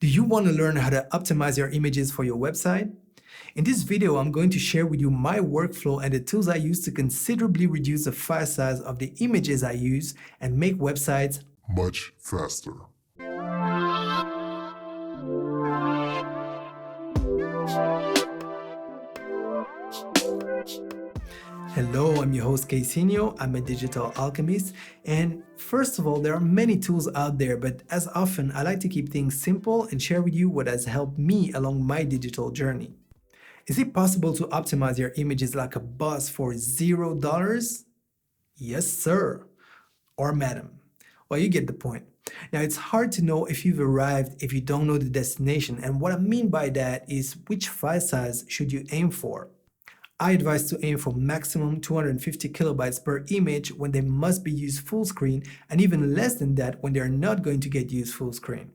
Do you want to learn how to optimize your images for your website? In this video, I'm going to share with you my workflow and the tools I use to considerably reduce the file size of the images I use and make websites much faster. Hello, I'm your host Casino. I'm a digital alchemist. And first of all, there are many tools out there, but as often, I like to keep things simple and share with you what has helped me along my digital journey. Is it possible to optimize your images like a boss for $0? Yes, sir. Or madam. Well, you get the point. Now, it's hard to know if you've arrived if you don't know the destination. And what I mean by that is which file size should you aim for? I advise to aim for maximum 250 kilobytes per image when they must be used full screen, and even less than that when they are not going to get used full screen.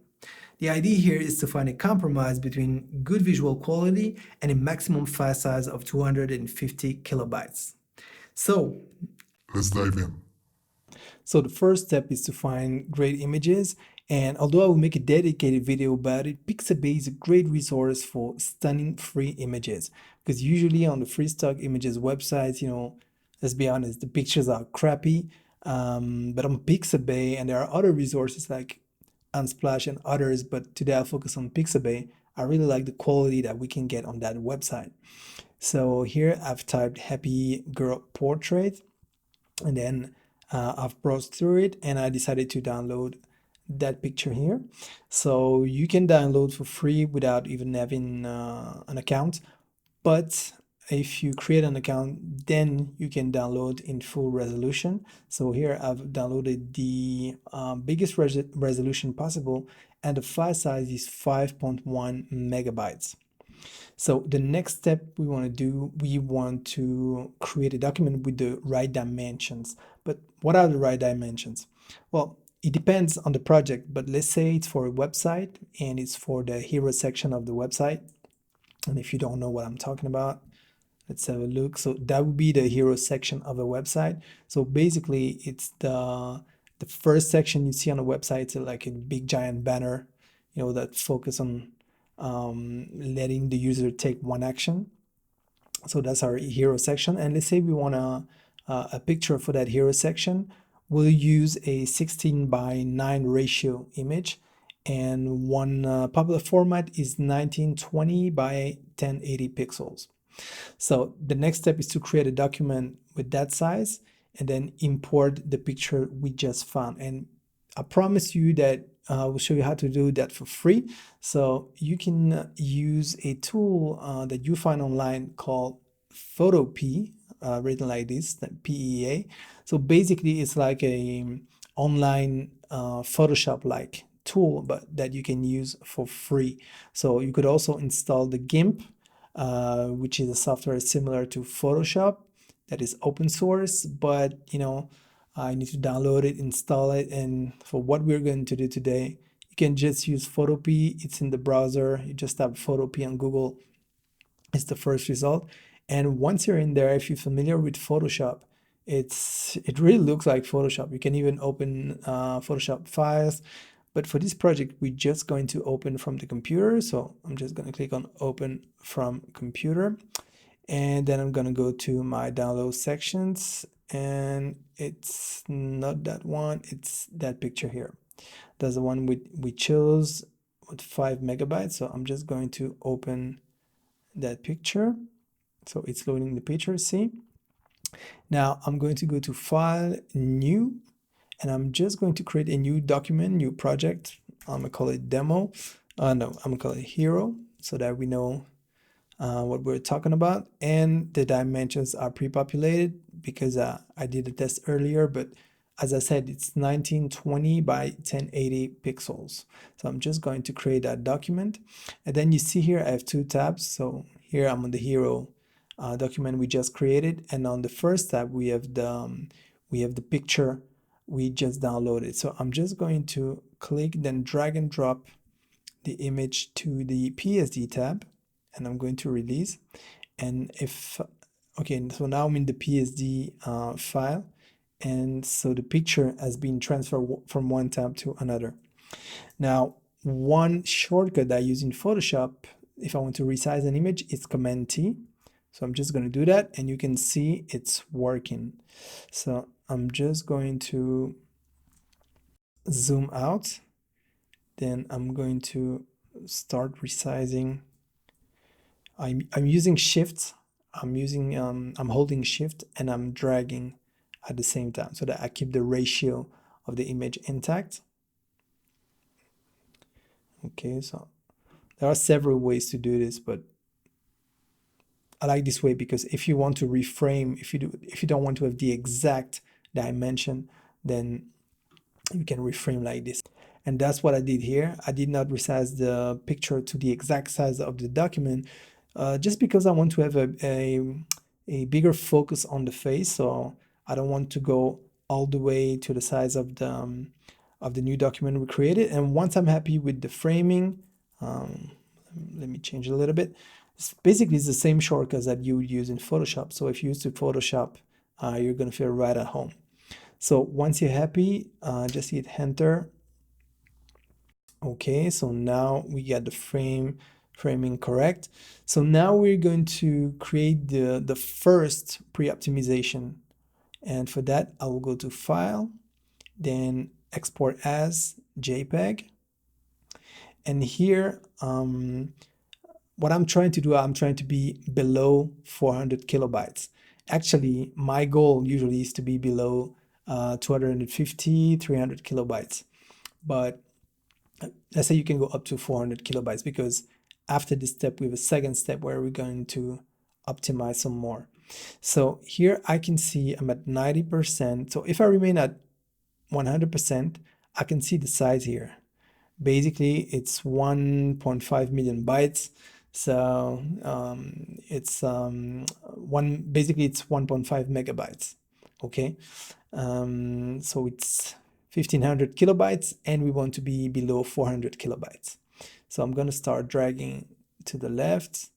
The idea here is to find a compromise between good visual quality and a maximum file size of 250 kilobytes. So, Let's dive in. So the first step is to find great images, and although I will make a dedicated video about it, Pixabay is a great resource for stunning free images, because usually on the free stock images websites, let's be honest, the pictures are crappy. But on Pixabay, and there are other resources like Unsplash and others, but today I'll focus on Pixabay. I really like the quality that we can get on that website. So here I've typed happy girl portrait, and then I've browsed through it and I decided to download that picture here. So you can download for free without even having an account, but if you create an account, then you can download in full resolution. So here I've downloaded the biggest resolution possible, and the file size is 5.1 megabytes. So the next step we want to do, we want to create a document with the right dimensions. But what are the right dimensions? Well, it depends on the project, but let's say it's for a website and it's for the hero section of the website. And if you don't know what I'm talking about, let's have a look. So that would be the hero section of a website. So basically it's the first section you see on a website. It's like a big giant banner, that focus on letting the user take one action. So that's our hero section. And let's say we want a picture for that hero section. We'll use a 16:9 ratio image, and one popular format is 1920 by 1080 pixels. So the next step is to create a document with that size and then import the picture we just found. And I promise you that we'll show you how to do that for free. So you can use a tool that you find online called Photopea, written like this, PEA. So basically it's like a online Photoshop-like tool, but that you can use for free. So you could also install the GIMP, which is a software similar to Photoshop that is open source, but you need to download it, install it, and for what we're going to do today, you can just use Photopea. It's in the browser. You just type Photopea on Google. It's the first result. And once you're in there, if you're familiar with Photoshop, it really looks like Photoshop. You can even open Photoshop files. But for this project, we're just going to open from the computer. So I'm just going to click on Open from Computer. And then I'm going to go to my download sections. And it's not that one, it's that picture here. That's the one we chose with 5 megabytes. So I'm just going to open that picture. So it's loading the picture, see? Now I'm going to go to File, New, and I'm just going to create a new document, new project. I'm gonna call it Demo. No, I'm gonna call it Hero so that we know what we're talking about. And the dimensions are pre-populated because I did a test earlier, but as I said, it's 1920 by 1080 pixels. So I'm just going to create that document. And then you see here, I have two tabs. So here I'm on the hero document we just created. And on the first tab, we have the picture we just downloaded. So I'm just going to click, then drag and drop the image to the PSD tab, and I'm going to release. And okay, so now I'm in the PSD file, and so the picture has been transferred from one tab to another. Now, one shortcut that I use in Photoshop if I want to resize an image is Command T. So I'm just going to do that, and you can see it's working. So I'm just going to zoom out. Then I'm going to start resizing. I'm using Shift. I'm holding Shift and I'm dragging at the same time so that I keep the ratio of the image intact. Okay, so there are several ways to do this, but I like this way because if you want to reframe, if you don't want to have the exact dimension, then you can reframe like this. And that's what I did here. I did not resize the picture to the exact size of the document, just because I want to have a bigger focus on the face. So I don't want to go all the way to the size of the new document we created. And once I'm happy with the framing, let me change it a little bit. Basically, it's the same shortcuts that you would use in Photoshop. So if you use to Photoshop, you're going to feel right at home. So once you're happy, just hit enter. Okay, so now we got the framing correct. So now we're going to create the first pre-optimization. And for that, I will go to File, then Export as JPEG. And here, what I'm trying to do, I'm trying to be below 400 kilobytes. Actually, my goal usually is to be below 250, 300 kilobytes. But let's say you can go up to 400 kilobytes because after this step, we have a second step where we're going to optimize some more. So here I can see I'm at 90%. So if I remain at 100%, I can see the size here. Basically, it's 1.5 million bytes. So basically it's 1.5 megabytes. Okay. So it's 1500 kilobytes and we want to be below 400 kilobytes. So I'm going to start dragging to the left.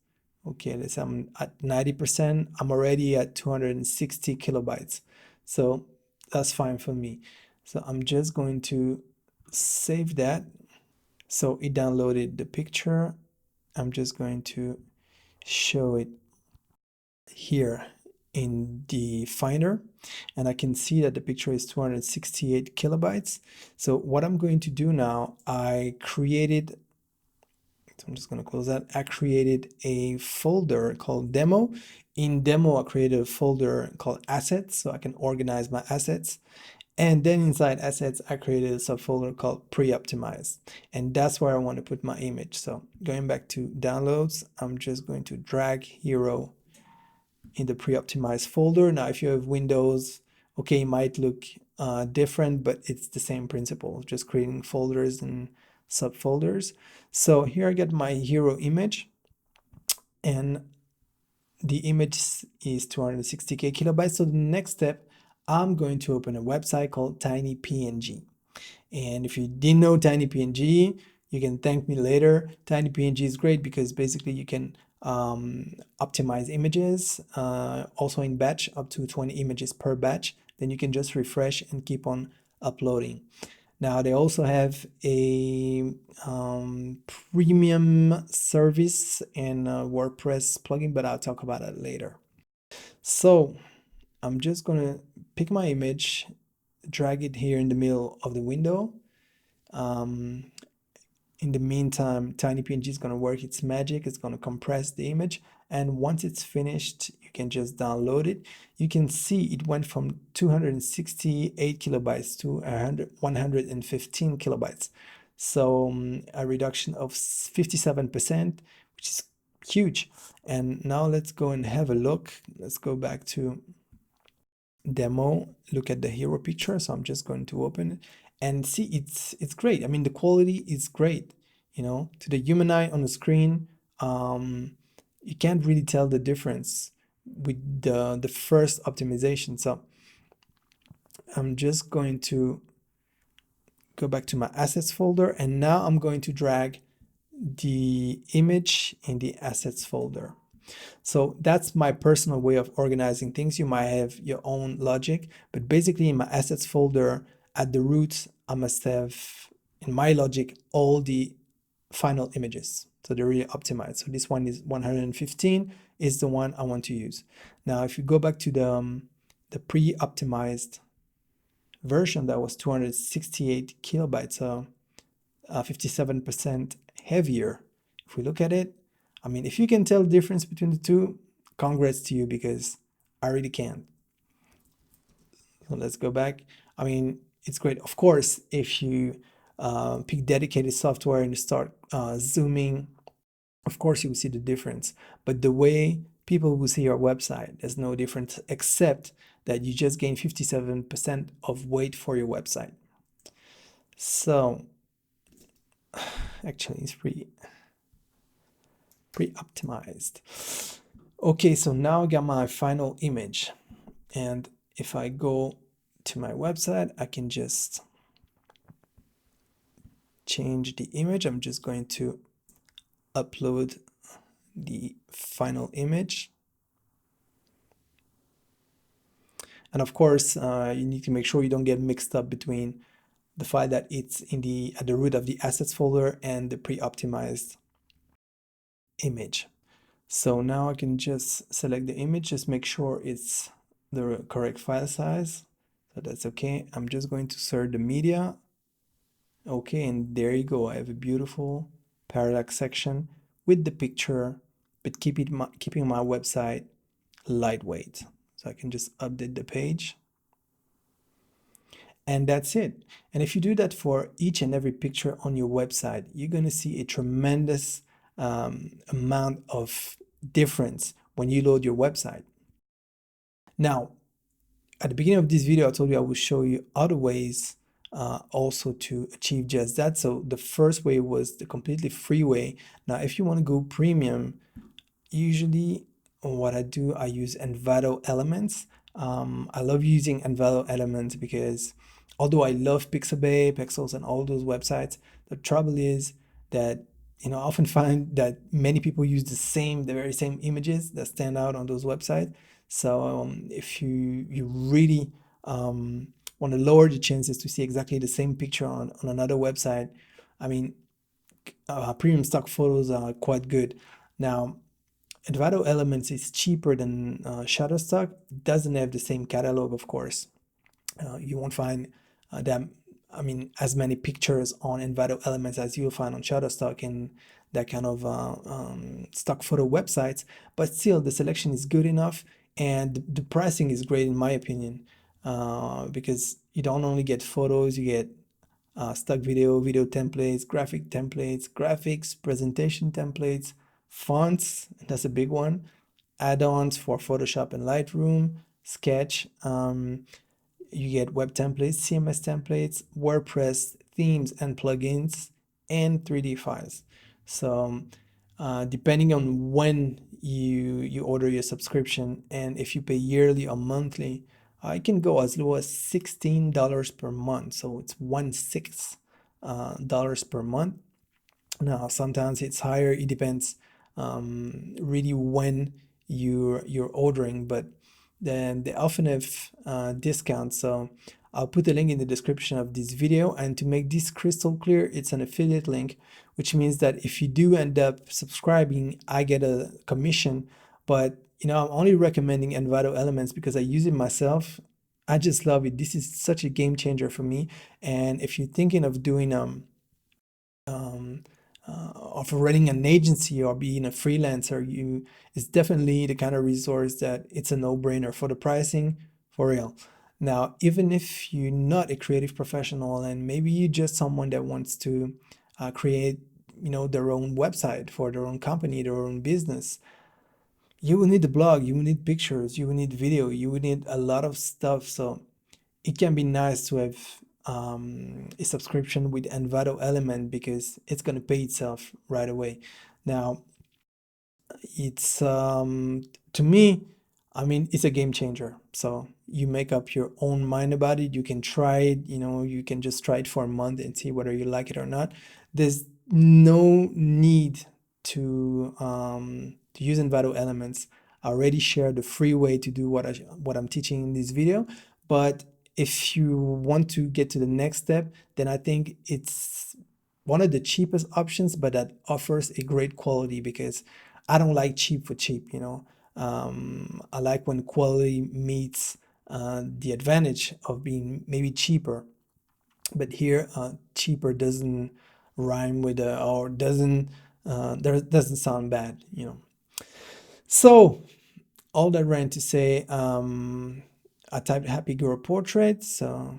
Okay, let's say I'm at 90%. I'm already at 260 kilobytes. So that's fine for me. So I'm just going to save that. So it downloaded the picture. I'm just going to show it here in the Finder, and I can see that the picture is 268 kilobytes. So what I'm going to do now, I'm just going to close that. I created a folder called Demo. In Demo, I created a folder called Assets, so I can organize my assets. And then inside Assets, I created a subfolder called Pre-Optimize. And that's where I want to put my image. So going back to Downloads, I'm just going to drag Hero in the pre-optimized folder. Now, if you have Windows, okay, it might look different, but it's the same principle, just creating folders and subfolders. So here I get my hero image, and the image is 260K kilobytes. So the next step, I'm going to open a website called TinyPNG. And if you didn't know TinyPNG, you can thank me later. TinyPNG is great because basically you can optimize images, also in batch, up to 20 images per batch. Then you can just refresh and keep on uploading. Now they also have a premium service and WordPress plugin, but I'll talk about that later. So I'm just gonna pick my image, drag it here in the middle of the window. In the meantime, TinyPNG is going to work its magic. It's going to compress the image. And once it's finished, you can just download it. You can see it went from 268 kilobytes to 115 kilobytes. So a reduction of 57%, which is huge. And now let's go and have a look. Let's go back to Demo, look at the hero picture. So I'm just going to open it and see it's great. I mean, the quality is great, you know, to the human eye on the screen. You can't really tell the difference with the first optimization. So I'm just going to go back to my assets folder, and now I'm going to drag the image in the assets folder. So that's my personal way of organizing things. You might have your own logic, but basically in my assets folder at the root, I must have, in my logic, all the final images. So they're really optimized. So this one is 115 is the one I want to use. Now, if you go back to the pre-optimized version, that was 268 kilobytes, so 57% heavier. If we look at it, I mean, if you can tell the difference between the two, congrats to you, because I really can't. So let's go back. I mean, it's great. Of course, if you pick dedicated software and you start zooming, of course you will see the difference. But the way people will see your website, there's no difference except that you just gain 57% of weight for your website. So actually it's pre-optimized. Okay, so now I got my final image. And if I go to my website, I can just change the image. I'm just going to upload the final image. And of course, you need to make sure you don't get mixed up between the file that it's at the root of the assets folder and the pre-optimized image. So now I can just select the image, just make sure it's the correct file size. So that's okay. I'm just going to search the media. Okay, and there you go. I have a beautiful parallax section with the picture, but keeping my website lightweight. So I can just update the page. And that's it. And if you do that for each and every picture on your website, you're going to see a tremendous amount of difference when you load your website. Now, at the beginning of this video, I told you I would show you other ways also to achieve just that. So the first way was the completely free way. Now, if you want to go premium, usually what I do, I use Envato Elements. I love using Envato Elements because although I love Pixabay, Pexels, and all those websites, the trouble is that I often find that many people use the very same images that stand out on those websites. So if you really want to lower the chances to see exactly the same picture on another website, I mean, premium stock photos are quite good. Now, Envato Elements is cheaper than Shutterstock. It doesn't have the same catalog, of course. You won't find as many pictures on Envato Elements as you'll find on Shutterstock and that kind of stock photo websites. But still, the selection is good enough, and the pricing is great in my opinion, because you don't only get photos, you get stock video templates, graphics, presentation templates, fonts, that's a big one, add-ons for Photoshop and Lightroom, Sketch. You get web templates, CMS templates, WordPress, themes and plugins, and 3D files. So depending on when you order your subscription and if you pay yearly or monthly, it can go as low as $16 per month. So it's 1/6 dollars per month. Now sometimes it's higher. It depends really when you're ordering, but then they often have discounts. So I'll put a link in the description of this video, and to make this crystal clear, it's an affiliate link, which means that if you do end up subscribing, I get a commission. But I'm only recommending Envato Elements because I use it myself. I just love it. This is such a game changer for me. And if you're thinking of doing of running an agency or being a freelancer, it's definitely the kind of resource that it's a no-brainer for the pricing, for real. Now, even if you're not a creative professional and maybe you're just someone that wants to create their own website for their own company, their own business, you will need the blog, you will need pictures, you will need video, you will need a lot of stuff. So it can be nice to have a subscription with Envato Element because it's going to pay itself right away. Now, it's to me, I mean, it's a game changer. So you make up your own mind about it. You can try it, you can just try it for a month and see whether you like it or not. There's no need to use Envato Elements. I already shared the free way to do what I'm teaching in this video. But if you want to get to the next step, then I think it's one of the cheapest options, but that offers a great quality because I don't like cheap for cheap, you know. I like when quality meets the advantage of being maybe cheaper, but here cheaper doesn't rhyme with or doesn't there doesn't sound bad, you know. So all that ran to say, I typed happy girl portrait, so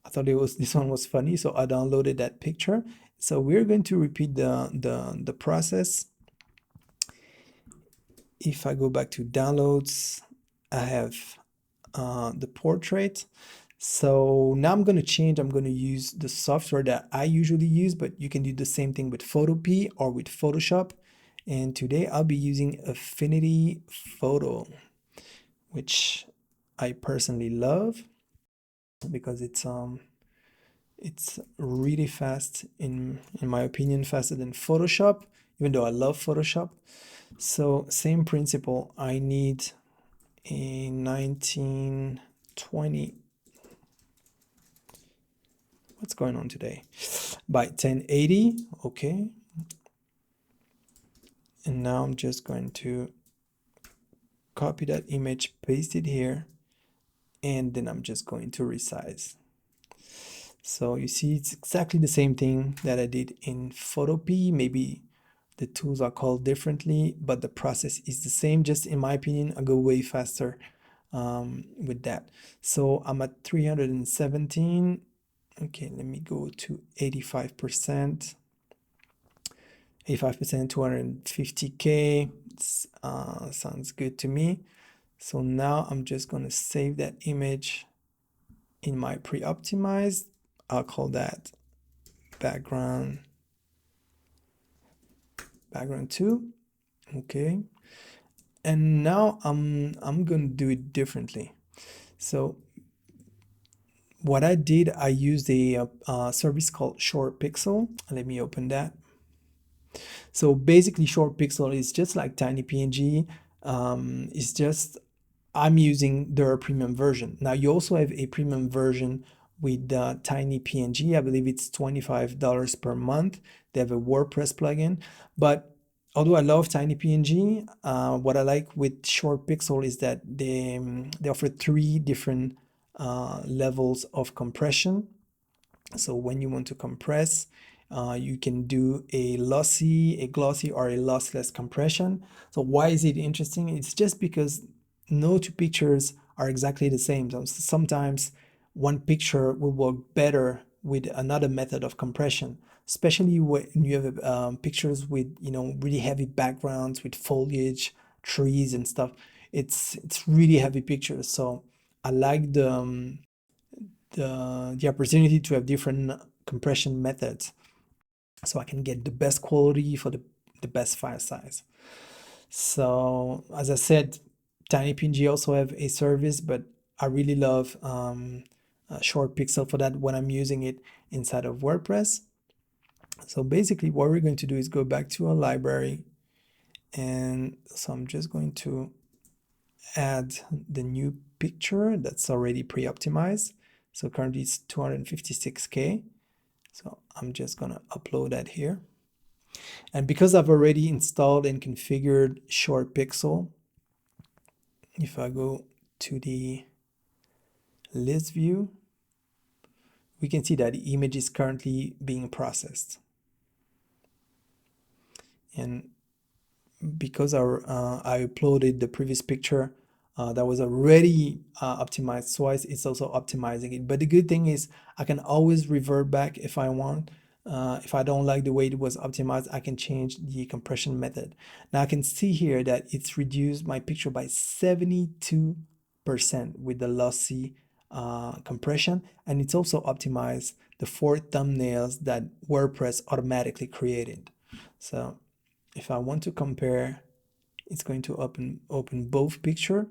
I thought this one was funny, so I downloaded that picture. So we're going to repeat the process. If I go back to downloads, I have the portrait. So now I'm going to change. I'm going to use the software that I usually use, but you can do the same thing with Photopea or with Photoshop. And today I'll be using Affinity Photo, which I personally love because it's really fast, in my opinion, faster than Photoshop, even though I love Photoshop. So same principle. I need a 1920. What's going on today? By 1080. Okay. And now I'm just going to copy that image, paste it here, and then I'm just going to resize. So you see, it's exactly the same thing that I did in Photopea. Maybe the tools are called differently, but the process is the same. Just in my opinion, I go way faster with that. So I'm at 317. Okay, let me go to 85%. 85%, 250K. Sounds good to me. So now I'm just going to save that image in my pre-optimized. I'll call that background 2. Okay. And now I'm going to do it differently. So what I did, I used a service called Short Pixel. Let me open that. So basically, Short Pixel is just like Tiny PNG. It's just I'm using their premium version. Now you also have a premium version with Tiny PNG. I believe it's $25 per month. They have a WordPress plugin, but although I love Tiny PNG, what I like with Short Pixel is that they offer 3 different levels of compression. So when you want to compress, you can do a lossy, a glossy, or a lossless compression. So why is it interesting? It's just because no two pictures are exactly the same. So sometimes one picture will work better with another method of compression, especially when you have pictures with really heavy backgrounds with foliage, trees, and stuff. It's really heavy pictures. So I like the opportunity to have different compression methods so I can get the best quality for the best file size. So as I said, TinyPNG also have a service, but I really love Short Pixel for that when I'm using it inside of WordPress. So basically what we're going to do is go back to our library, and so I'm just going to add the new picture that's already pre-optimized. So currently it's 256K. So I'm just gonna upload that here. And because I've already installed and configured Short Pixel, if I go to the list view, we can see that the image is currently being processed. And because I uploaded the previous picture that was already optimized twice, it's also optimizing it. But the good thing is I can always revert back if I want. If I don't like the way it was optimized, I can change the compression method. Now I can see here that it's reduced my picture by 72% with the lossy compression, and it's also optimized the 4 thumbnails that WordPress automatically created. So if I want to compare, it's going to open both picture.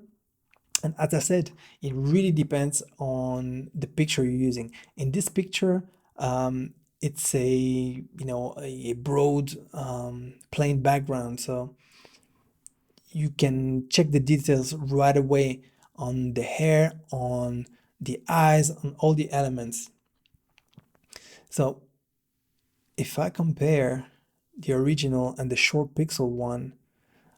And as I said, it really depends on the picture you're using. In this picture, it's a broad plain background, so you can check the details right away on the hair, on the eyes, on all the elements. So if I compare the original and the short pixel one,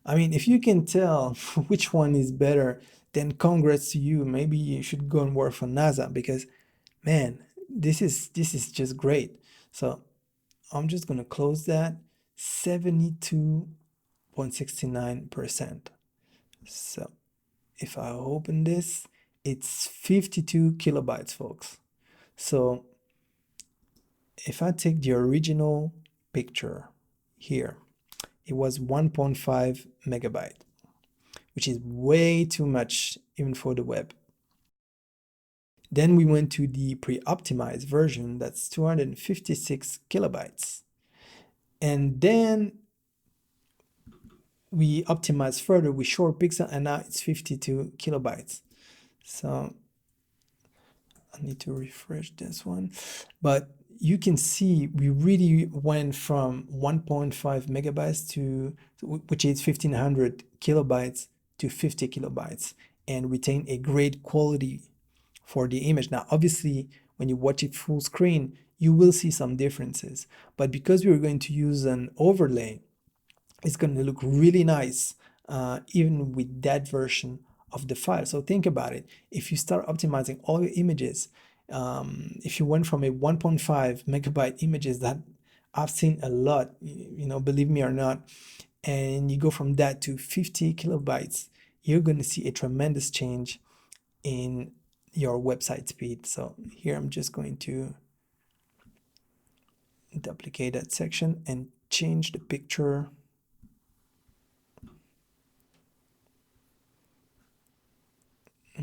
I mean, if you can tell which one is better, then congrats to you. Maybe you should go and work for NASA because, man, this is just great. So I'm just gonna close that. 72.69%. So if I open this, it's 52 kilobytes, folks. So if I take the original picture here, it was 1.5 megabyte, which is way too much even for the web. Then we went to the pre-optimized version, that's 256 kilobytes. And then we optimized further with short pixel, and now it's 52 kilobytes. So I need to refresh this one. But you can see we really went from 1.5 megabytes to, which is 1500 kilobytes, to 50 kilobytes, and retain a great quality for the image. Now, obviously, when you watch it full screen, you will see some differences. But because we're going to use an overlay, it's going to look really nice, even with that version of the file. So think about it. If you start optimizing all your images, if you went from a 1.5 megabyte images that I've seen a lot, believe me or not, and you go from that to 50 kilobytes, you're going to see a tremendous change in your website speed. So here I'm just going to duplicate that section and change the picture.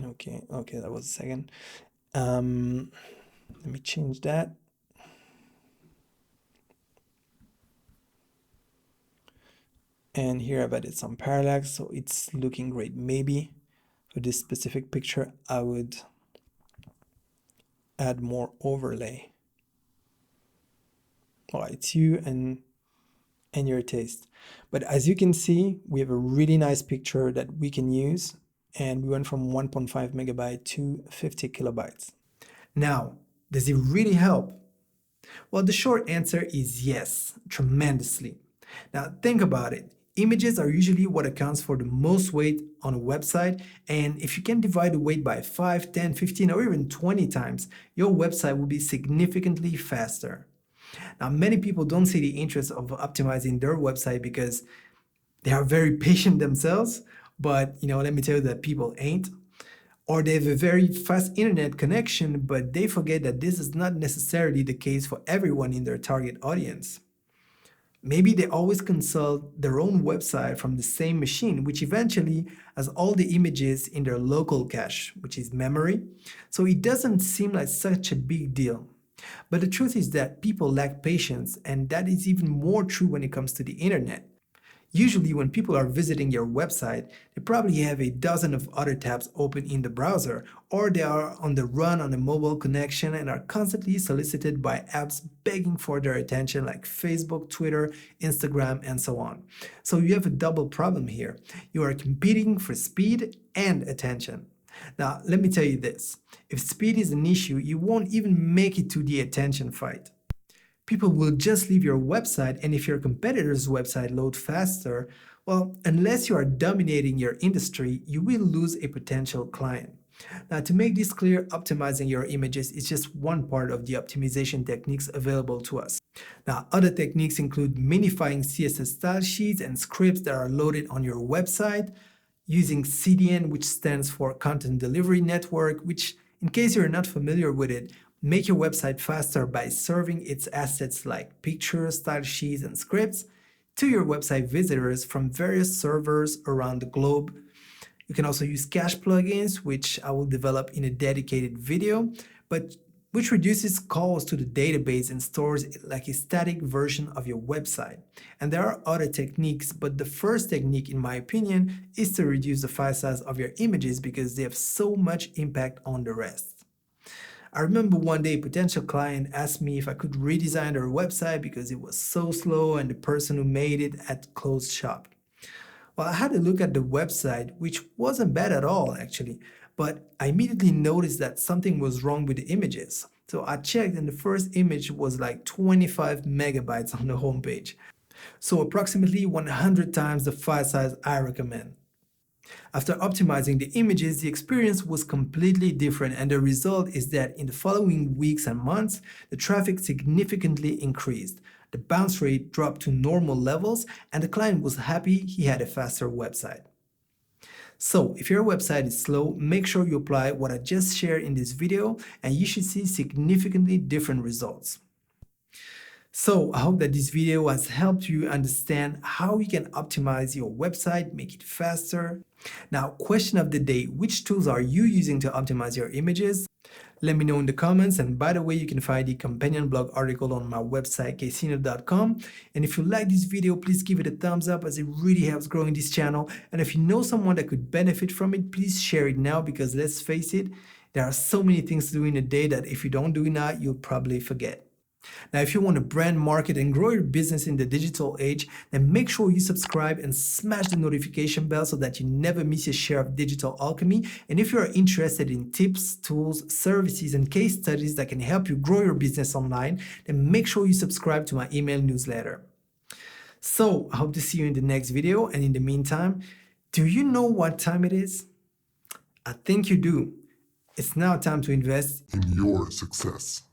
Okay, that was a second. Let me change that. And here I've added some parallax, so it's looking great. Maybe for this specific picture, I would add more overlay. Well, it's you and your taste. But as you can see, we have a really nice picture that we can use, and we went from 1.5 megabyte to 50 kilobytes. Now, does it really help? Well, the short answer is yes, tremendously. Now, think about it. Images are usually what accounts for the most weight on a website, and if you can divide the weight by 5, 10, 15, or even 20 times, your website will be significantly faster. Now, many people don't see the interest of optimizing their website because they are very patient themselves, but let me tell you that people ain't. Or they have a very fast internet connection, but they forget that this is not necessarily the case for everyone in their target audience. Maybe they always consult their own website from the same machine, which eventually has all the images in their local cache, which is memory. So it doesn't seem like such a big deal. But the truth is that people lack patience, and that is even more true when it comes to the internet. Usually when people are visiting your website, they probably have a dozen of other tabs open in the browser, or they are on the run on a mobile connection and are constantly solicited by apps begging for their attention like Facebook, Twitter, Instagram, and so on. So you have a double problem here. You are competing for speed and attention. Now, let me tell you this. If speed is an issue, you won't even make it to the attention fight. People will just leave your website, and if your competitor's website loads faster, well, unless you are dominating your industry, you will lose a potential client. Now, to make this clear, optimizing your images is just one part of the optimization techniques available to us. Now, other techniques include minifying CSS style sheets and scripts that are loaded on your website, using CDN, which stands for Content Delivery Network, which, in case you're not familiar with it, make your website faster by serving its assets like pictures, style sheets, and scripts to your website visitors from various servers around the globe. You can also use cache plugins, which I will develop in a dedicated video, but which reduces calls to the database and stores like a static version of your website. And there are other techniques, but the first technique, in my opinion, is to reduce the file size of your images because they have so much impact on the rest. I remember one day a potential client asked me if I could redesign their website because it was so slow and the person who made it had closed shop. Well, I had a look at the website, which wasn't bad at all actually, but I immediately noticed that something was wrong with the images. So I checked and the first image was like 25 megabytes on the homepage. So approximately 100 times the file size I recommend. After optimizing the images, the experience was completely different, and the result is that in the following weeks and months, the traffic significantly increased. The bounce rate dropped to normal levels, and the client was happy he had a faster website. So, if your website is slow, make sure you apply what I just shared in this video, and you should see significantly different results. So I hope that this video has helped you understand how you can optimize your website, make it faster. Now, question of the day, which tools are you using to optimize your images? Let me know in the comments. And by the way, you can find the companion blog article on my website, casino.com. And if you like this video, please give it a thumbs up as it really helps growing this channel. And if you know someone that could benefit from it, please share it now, because let's face it, there are so many things to do in a day that if you don't do it now, you'll probably forget. Now, if you want to brand, market, and grow your business in the digital age, then make sure you subscribe and smash the notification bell so that you never miss a share of digital alchemy. And if you are interested in tips, tools, services, and case studies that can help you grow your business online, then make sure you subscribe to my email newsletter. So, I hope to see you in the next video. And in the meantime, do you know what time it is? I think you do. It's now time to invest In your success.